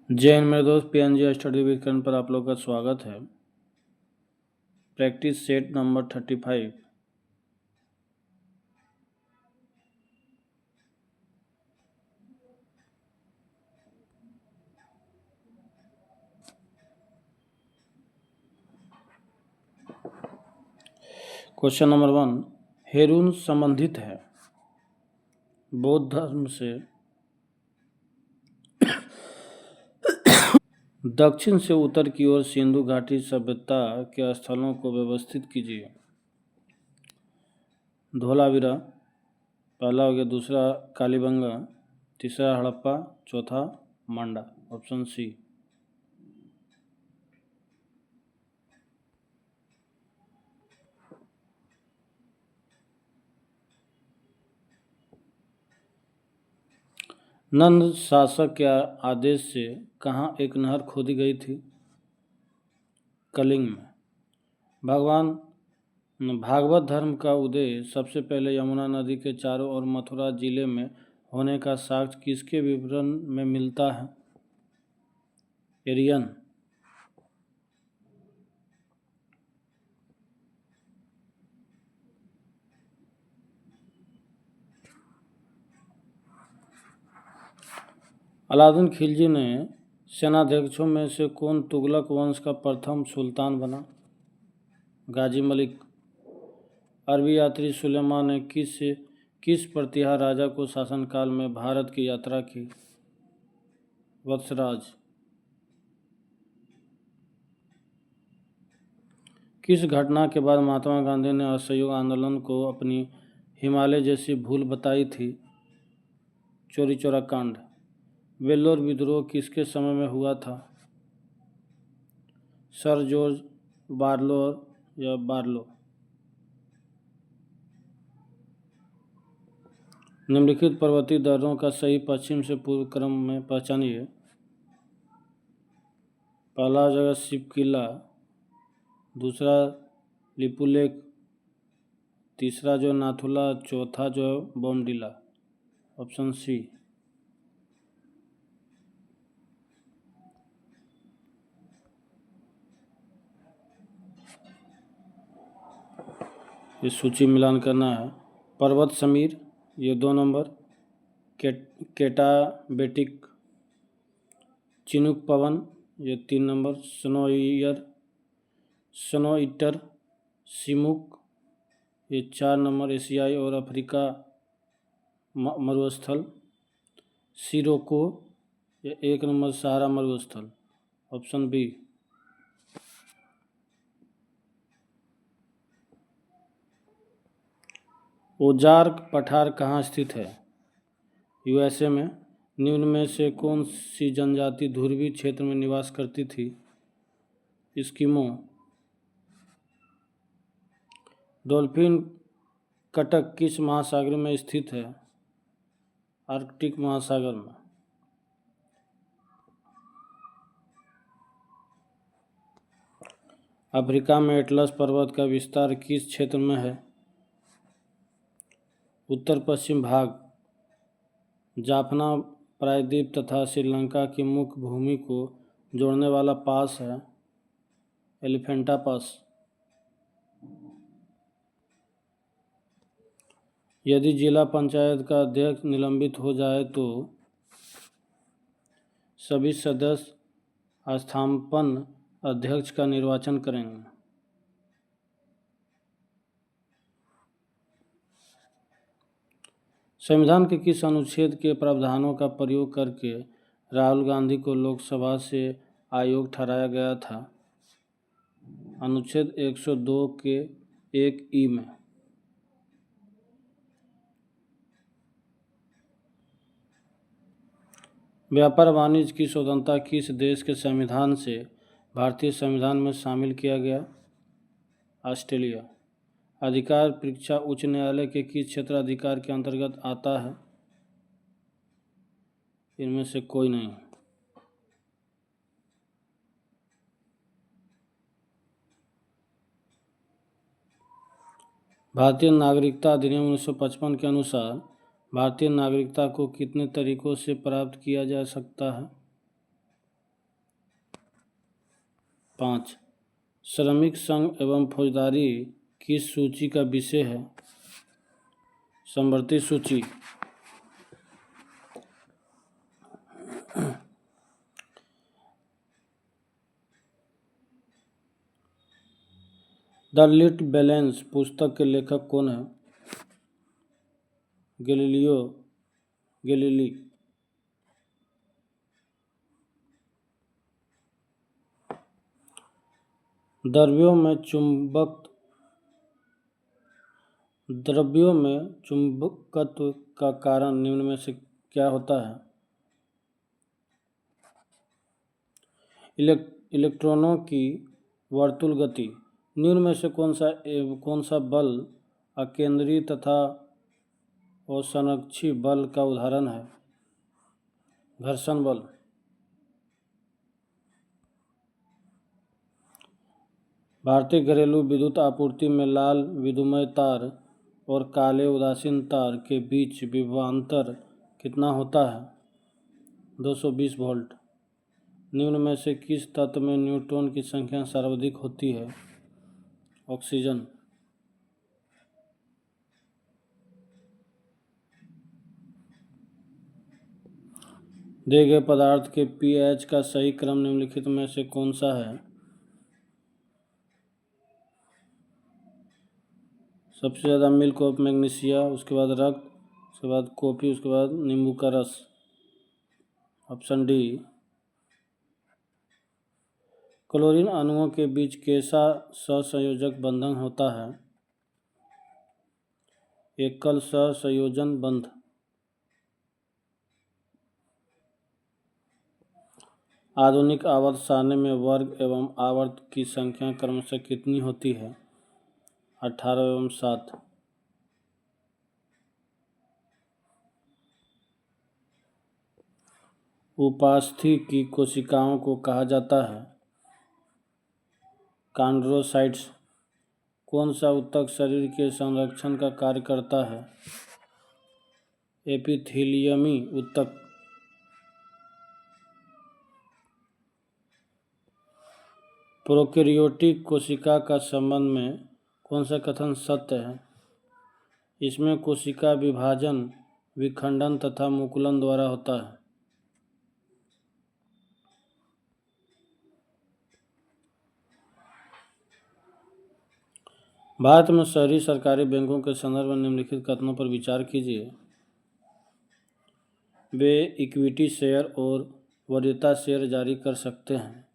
जय हिंद मेरे दोस्त, पीएनजी स्टडी विकरण पर आप लोग का स्वागत है। Practice set number 35। Question number 1, हेरून संबंधित है बौद्ध धर्म से दक्षिण से उत्तर की ओर सिंधु घाटी सभ्यता के स्थलों को व्यवस्थित कीजिए। धोलावीरा पहला हो गया, दूसरा कालीबंगा, तीसरा हड़प्पा, चौथा मांडा। Option C. नंद शासक के आदेश से कहाँ एक नहर खोदी गई थी? कलिंग में। भगवान भागवत धर्म का उदय सबसे पहले यमुना नदी के चारों ओर मथुरा जिले में होने का साक्ष्य किसके विवरण में मिलता है? एरियन। अलाउद्दीन खिलजी ने सेनाध्यक्षों में से कौन तुगलक वंश का प्रथम सुल्तान बना? गाजी मलिक। अरबी यात्री सुलेमान ने किस प्रतिहा राजा को शासनकाल में भारत की यात्रा की? वत्सराज। किस घटना के बाद महात्मा गांधी ने असहयोग आंदोलन को अपनी हिमालय जैसी भूल बताई थी? चोरी चौरा कांड। वेल्लोर विद्रोह किसके समय में हुआ था? Sir George Barlow. निम्नलिखित पर्वतीय दर्रों का सही पश्चिम से पूर्व क्रम में पहचानिए। पहला जगह शिव किला, दूसरा लिपुलेख, तीसरा जो नाथुला, चौथा जो बोमडिला। Option C. ये सूची मिलान करना है। पर्वत समीर ये 2 नंबर, केटाबेटिक, चिनुक पवन ये 3 नंबर, स्नोइटर सिमुक ये 4 नंबर, एशियाई और अफ्रीका मरुस्थल, सिरोको ये 1 नंबर, सहारा मरुस्थल। Option B. ओजार्क पठार कहाँ स्थित है? यूएसए में। निम्न में से कौन सी जनजाति ध्रुवीय क्षेत्र में निवास करती थी? एस्किमो। डॉल्फिन कटक किस महासागर में स्थित है? आर्कटिक महासागर में। अफ्रीका में एटलस पर्वत का विस्तार किस क्षेत्र में है? उत्तर पश्चिम भाग। जाफना प्रायद्वीप तथा श्रीलंका की मुख्य भूमि को जोड़ने वाला पास है एलिफेंटा पास। यदि जिला पंचायत का अध्यक्ष निलंबित हो जाए तो सभी सदस्य स्थानापन्न अध्यक्ष का निर्वाचन करेंगे। संविधान के किस अनुच्छेद के प्रावधानों का प्रयोग करके राहुल गांधी को लोकसभा से अयोग्य ठहराया गया था? अनुच्छेद 102 के 1 ई में। व्यापार वाणिज्य की स्वतंत्रता किस देश के संविधान से भारतीय संविधान में शामिल किया गया? ऑस्ट्रेलिया। अधिकार परीक्षा उच्च न्यायालय के किस क्षेत्राधिकार के अंतर्गत आता है? इनमें से कोई नहीं। भारतीय नागरिकता अधिनियम 1955 के अनुसार भारतीय नागरिकता को कितने तरीकों से प्राप्त किया जा सकता है? 5. श्रमिक संघ एवं फौजदारी किस सूची का विषय है? समवर्ती सूची. द लिट बैलेंस पुस्तक के लेखक कौन है? Galileo Galilei. द्रव्यों में चुंबकत्व का कारण निम्न में से क्या होता है? इलेक्ट्रॉनों की वर्तुल गति. निम्न में से कौन सा बल अकेंद्री तथा असंरक्षी बल का उदाहरण है? घर्षण बल. भारतीय घरेलू विद्युत आपूर्ति में लाल विद्युमय तार और काले उदासीन तार के बीच विभवांतर कितना होता है? 220 वोल्ट. निम्न में से किस तत्व में न्यूट्रॉन की संख्या सर्वाधिक होती है? ऑक्सीजन. दिए गए पदार्थ के pH का सही क्रम निम्नलिखित में से कौन सा है? सबसे ज़्यादा मिल्क ऑफ मैग्नीशिया, उसके बाद रक्त, उसके बाद कॉफ़ी, उसके बाद नींबू का रस. Option D. क्लोरीन अणुओं के बीच कैसा सहसंयोजक बंधन होता है? एकल सहसंयोजन बंध. आधुनिक आवर्त सारणी में वर्ग एवं आवर्त की संख्या क्रमशः कितनी होती है? 18 एवं 7. उपास्थि की कोशिकाओं को कहा जाता है कॉन्ड्रोसाइट्स. कौन सा ऊतक शरीर के संरक्षण का कार्य करता है? एपिथेलियमी ऊतक. प्रोकैरियोटिक कोशिका का संबंध में कौन सा कथन सत्य है? इसमें कोशिका विभाजन विखंडन तथा मुकुलन द्वारा होता है. भारत में शहरी सरकारी बैंकों के संदर्भ में निम्नलिखित कथनों पर विचार कीजिए. वे इक्विटी शेयर और वरीयता शेयर जारी कर सकते हैं.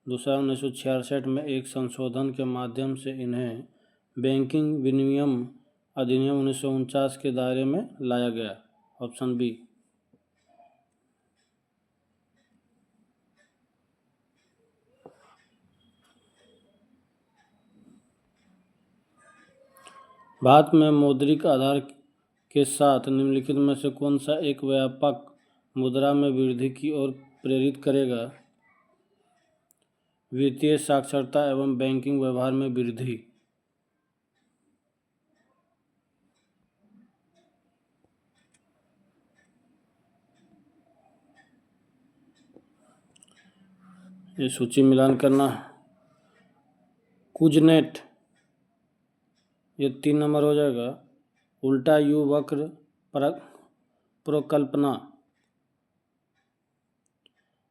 दूसरा, 1966 में एक संशोधन के माध्यम से इन्हें बैंकिंग विनियमन अधिनियम 1949 के दायरे में लाया गया. Option B. भारत में मौद्रिक आधार के साथ निम्नलिखित में से कौन सा एक व्यापक मुद्रा में वृद्धि की ओर प्रेरित करेगा? वित्तीय साक्षरता एवं बैंकिंग व्यवहार में वृद्धि. ये सूची मिलान करना है. कुजनेट, ये 3 नंबर हो जाएगा. उल्टा यू वक्र प्रकल्पना.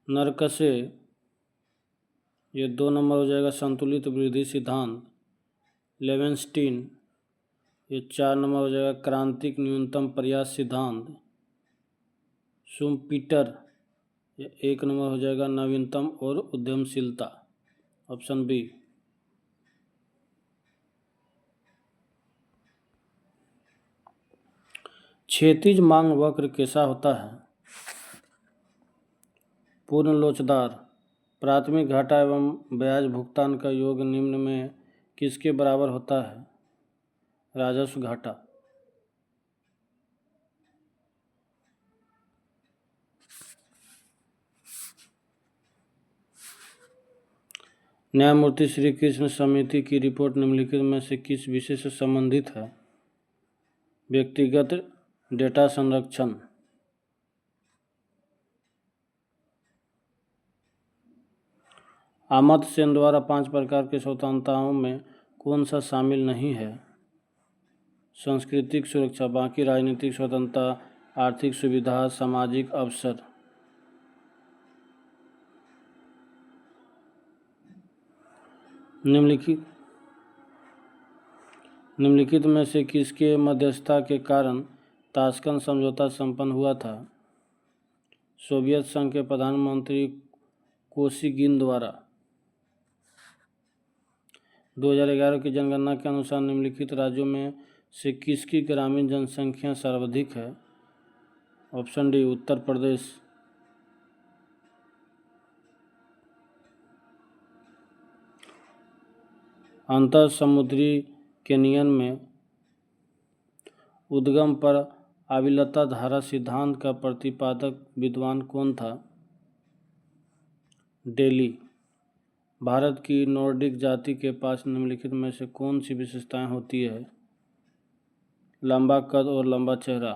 नरकसे, ये 2 नंबर हो जाएगा. संतुलित वृद्धि सिद्धांत. लेवेंस्टीन, ये 4 नंबर हो जाएगा. क्रांतिक न्यूनतम प्रयास सिद्धांत. शुम्पीटर, ये 1 नंबर हो जाएगा. नवीनतम और उद्यमशीलता. Option B. क्षैतिज मांग वक्र कैसा होता है? पूर्ण लोचदार. प्राथमिक घाटा एवं ब्याज भुगतान का योग निम्न में किसके बराबर होता है? राजस्व घाटा. न्यायमूर्ति श्री कृष्ण समिति की रिपोर्ट निम्नलिखित में से किस विषय से संबंधित है? व्यक्तिगत डेटा संरक्षण. अमर्त्य सेन द्वारा 5 प्रकार के स्वतंत्रताओं में कौन सा शामिल नहीं है? सांस्कृतिक सुरक्षा, बाकी राजनीतिक स्वतंत्रता, आर्थिक सुविधा, सामाजिक अवसर। निम्नलिखित में से किसके मध्यस्थता के कारण ताशकंद समझौता संपन्न हुआ था? सोवियत संघ के प्रधानमंत्री कोसिगिन द्वारा। 2011 की जनगणना के अनुसार निम्नलिखित राज्यों में से किसकी ग्रामीण जनसंख्या सर्वाधिक है? Option D Uttar Pradesh. अंतर समुद्री केनियन में उद्गम पर आविलता धारा सिद्धांत का प्रतिपादक विद्वान कौन था? डेली। भारत की नॉर्डिक जाति के पास निम्नलिखित में से कौन सी विशेषताएं होती है? लंबा कद और लंबा चेहरा।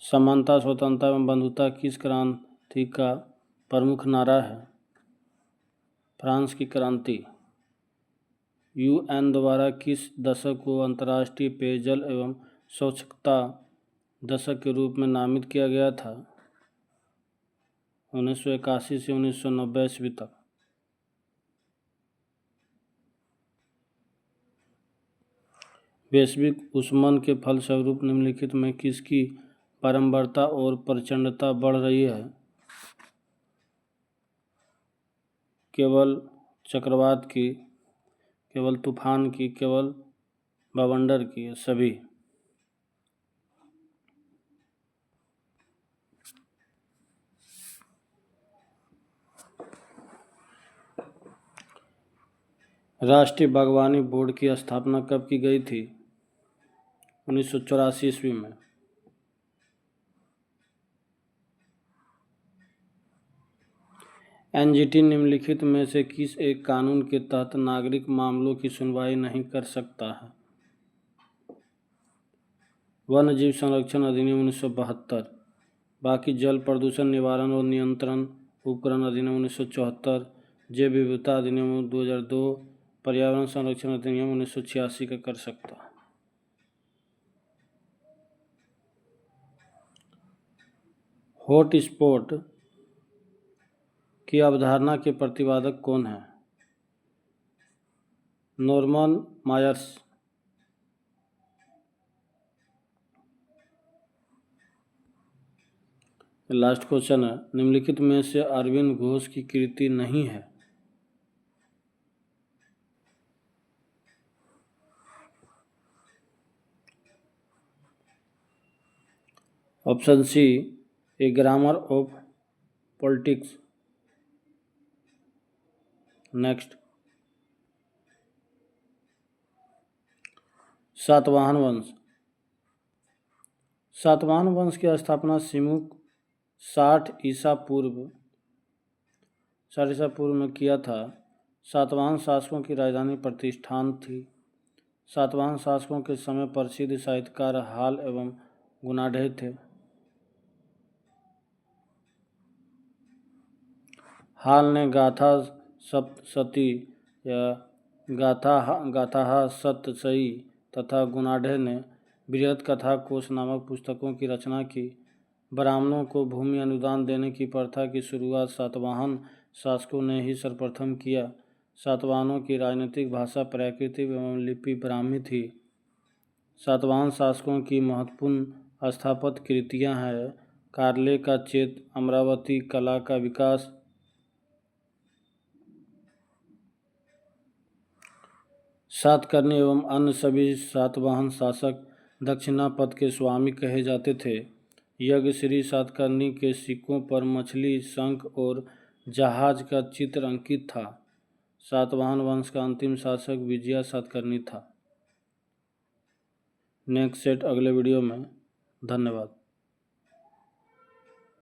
समानता, स्वतंत्रता एवं बंधुता किस क्रांति का प्रमुख नारा है? फ्रांस की क्रांति। यूएन द्वारा किस दशक को अंतर्राष्ट्रीय पेयजल एवं स्वच्छता दशक के रूप में नामित किया गया था? 1981 से 1990 ईस्वी तक। वैश्विक उष्मन के फलस्वरूप निम्नलिखित में किसकी बारंबारता और प्रचंडता बढ़ रही है? केवल चक्रवात की, केवल तूफान की, केवल बवंडर की, सभी। राष्ट्रीय बागवानी बोर्ड की स्थापना कब की गई थी? 1984 ईस्वी में। एनजीटी निम्नलिखित में से किस एक कानून के तहत नागरिक मामलों की सुनवाई नहीं कर सकता है? वन्य जीव संरक्षण अधिनियम 1972, बाकी जल प्रदूषण निवारण और नियंत्रण उपकरण अधिनियम 1974, जैव विविधता अधिनियम 2002, पर्यावरण संरक्षण अधिनियम 1986 का कर सकता है। हॉटस्पॉट की अवधारणा के प्रतिपादक कौन है? Norman Myers. लास्ट क्वेश्चन है, निम्नलिखित में से अरविंद घोष की कृति नहीं है? Option C a grammar of politics. Next, Satavahana वंश। सातवाहन वंश की स्थापना सिमुक 60 ईसा पूर्व में किया था। सातवाहन शासकों की राजधानी प्रतिष्ठान थी। सातवाहन शासकों के समय प्रसिद्ध साहित्यकार हाल एवं गुनाढे थे। हाल ने गाथा सप्तशती या गाथा सप्तशती तथा गुनाढे ने बृहद कथा कोश नामक पुस्तकों की रचना की। ब्राह्मणों को भूमि अनुदान देने की प्रथा की शुरुआत सातवाहन शासकों ने ही सर्वप्रथम किया। सातवाहनों की राजनीतिक भाषा प्राकृत एवं लिपि ब्राह्मी थी। सातवाहन शासकों की महत्वपूर्ण स्थापत्य कृतियाँ हैं कार्ले का चेत, अमरावती कला का विकास, सातकर्णी एवं अन्य सभी सातवाहन शासक दक्षिणापथ के स्वामी कहे जाते थे। यज्ञ श्री सातकर्णी के सिक्कों पर मछली, शंख और जहाज का चित्र अंकित था। सातवाहन वंश का अंतिम शासक विजया सातकर्णी था। नेक्स्ट सेट अगले वीडियो में। धन्यवाद।